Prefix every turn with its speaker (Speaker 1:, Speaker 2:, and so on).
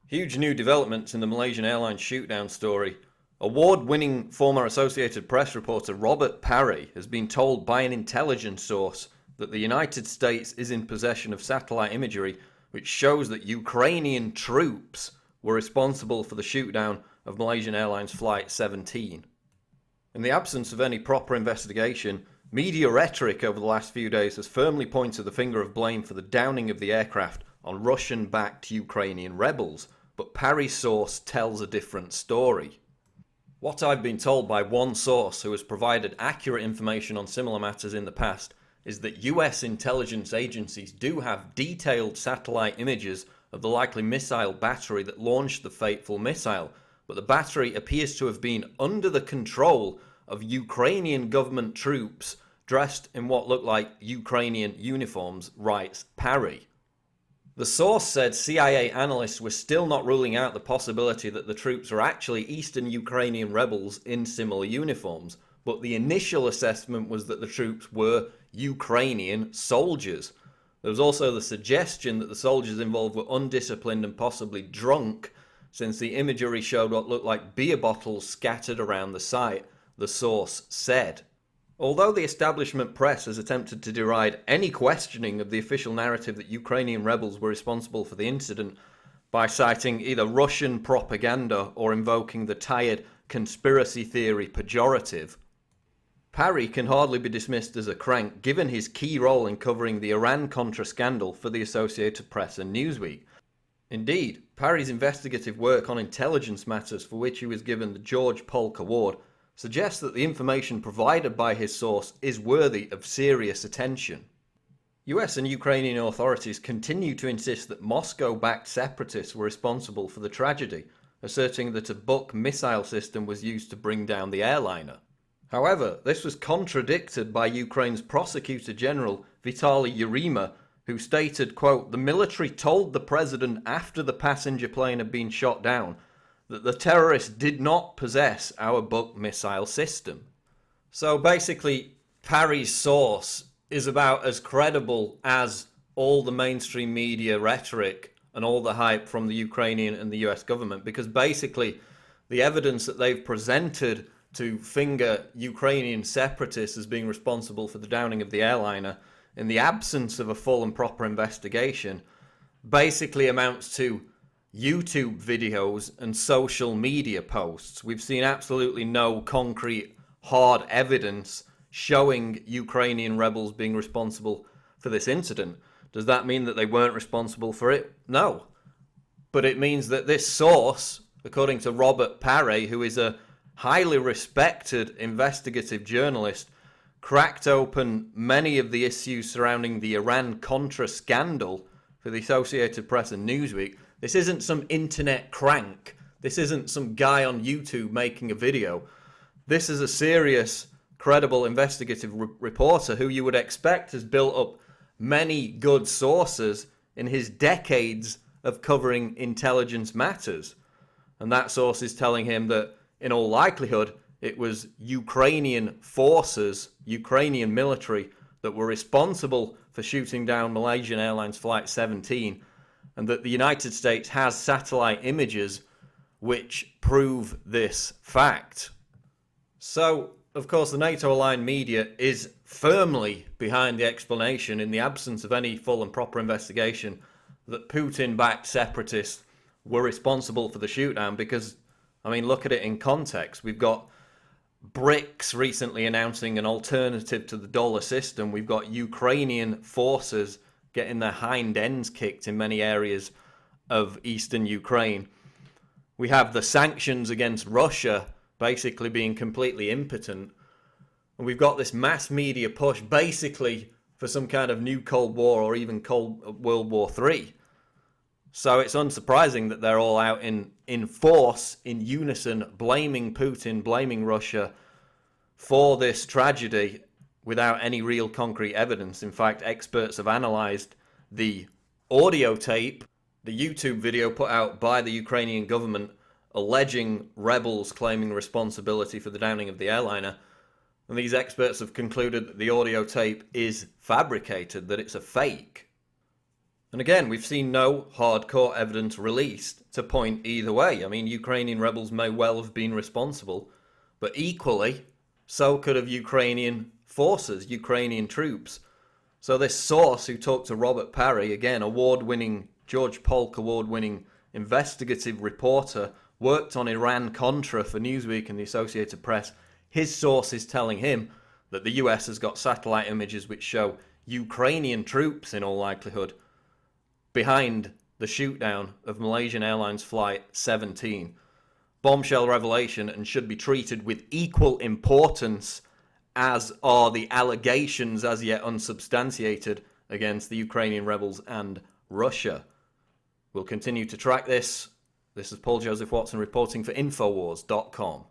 Speaker 1: Huge new developments in the Malaysian Airlines shootdown story. Award-winning former Associated Press reporter Robert Parry has been told by an intelligence source that the United States is in possession of satellite imagery which shows that Ukrainian troops were responsible for the shootdown of Malaysian Airlines Flight 17. In the absence of any proper investigation, media rhetoric over the last few days has firmly pointed the finger of blame for the downing of the aircraft on Russian-backed Ukrainian rebels, but Parry's source tells a different story. What I've been told by one source who has provided accurate information on similar matters in the past is that US intelligence agencies do have detailed satellite images of the likely missile battery that launched the fateful missile, but the battery appears to have been under the control of Ukrainian government troops dressed in what look like Ukrainian uniforms, writes Parry. The source said CIA analysts were still not ruling out the possibility that the troops were actually Eastern Ukrainian rebels in similar uniforms, but the initial assessment was that the troops were Ukrainian soldiers. There was also the suggestion that the soldiers involved were undisciplined and possibly drunk, since the imagery showed what looked like beer bottles scattered around the site, the source said. Although the establishment press has attempted to deride any questioning of the official narrative that Ukrainian rebels were responsible for the incident by citing either Russian propaganda or invoking the tired conspiracy theory pejorative, Parry can hardly be dismissed as a crank given his key role in covering the Iran-Contra scandal for the Associated Press and Newsweek. Indeed, Parry's investigative work on intelligence matters, for which he was given the George Polk Award, suggests that the information provided by his source is worthy of serious attention. US and Ukrainian authorities continue to insist that Moscow-backed separatists were responsible for the tragedy, asserting that a Buk missile system was used to bring down the airliner. However, this was contradicted by Ukraine's Prosecutor General Vitaly Yerema, who stated, quote, "The military told the president after the passenger plane had been shot down that the terrorists did not possess our Buk missile system." So basically, Parry's source is about as credible as all the mainstream media rhetoric and all the hype from the Ukrainian and the US government, because basically the evidence that they've presented to finger Ukrainian separatists as being responsible for the downing of the airliner in the absence of a full and proper investigation basically amounts to YouTube videos and social media posts. We've seen absolutely no concrete, hard evidence showing Ukrainian rebels being responsible for this incident. Does that mean that they weren't responsible for it? No. But it means that this source, according to Robert Parry, who is a highly respected investigative journalist, cracked open many of the issues surrounding the Iran-Contra scandal for the Associated Press and Newsweek. This isn't some internet crank. This isn't some guy on YouTube making a video. This is a serious, credible investigative reporter who you would expect has built up many good sources in his decades of covering intelligence matters. And that source is telling him that, in all likelihood, it was Ukrainian forces, Ukrainian military, that were responsible for shooting down Malaysian Airlines Flight 17, and that the United States has satellite images which prove this fact. So, of course, the NATO-aligned media is firmly behind the explanation, in the absence of any full and proper investigation, that Putin-backed separatists were responsible for the shootdown, because, I mean, look at it in context. We've got BRICS recently announcing an alternative to the dollar system. We've got Ukrainian forces getting their hind ends kicked in many areas of eastern Ukraine. We have the sanctions against Russia basically being completely impotent. And we've got this mass media push basically for some kind of new Cold War or even World War III. So it's unsurprising that they're all out in force, in unison, blaming Putin, blaming Russia for this tragedy without any real concrete evidence. In fact, experts have analysed the audio tape, the YouTube video put out by the Ukrainian government alleging rebels claiming responsibility for the downing of the airliner. And these experts have concluded that the audio tape is fabricated, that it's a fake. And again, we've seen no hardcore evidence released to point either way. I mean, Ukrainian rebels may well have been responsible, but equally, so could have Ukrainian forces, Ukrainian troops. So this source who talked to Robert Parry, again, George Polk award-winning investigative reporter, worked on Iran-Contra for Newsweek and the Associated Press. His source is telling him that the US has got satellite images which show Ukrainian troops, in all likelihood, behind the shootdown of Malaysian Airlines Flight 17. Bombshell revelation, and should be treated with equal importance as are the allegations as yet unsubstantiated against the Ukrainian rebels and Russia. We'll continue to track this. This is Paul Joseph Watson reporting for Infowars.com.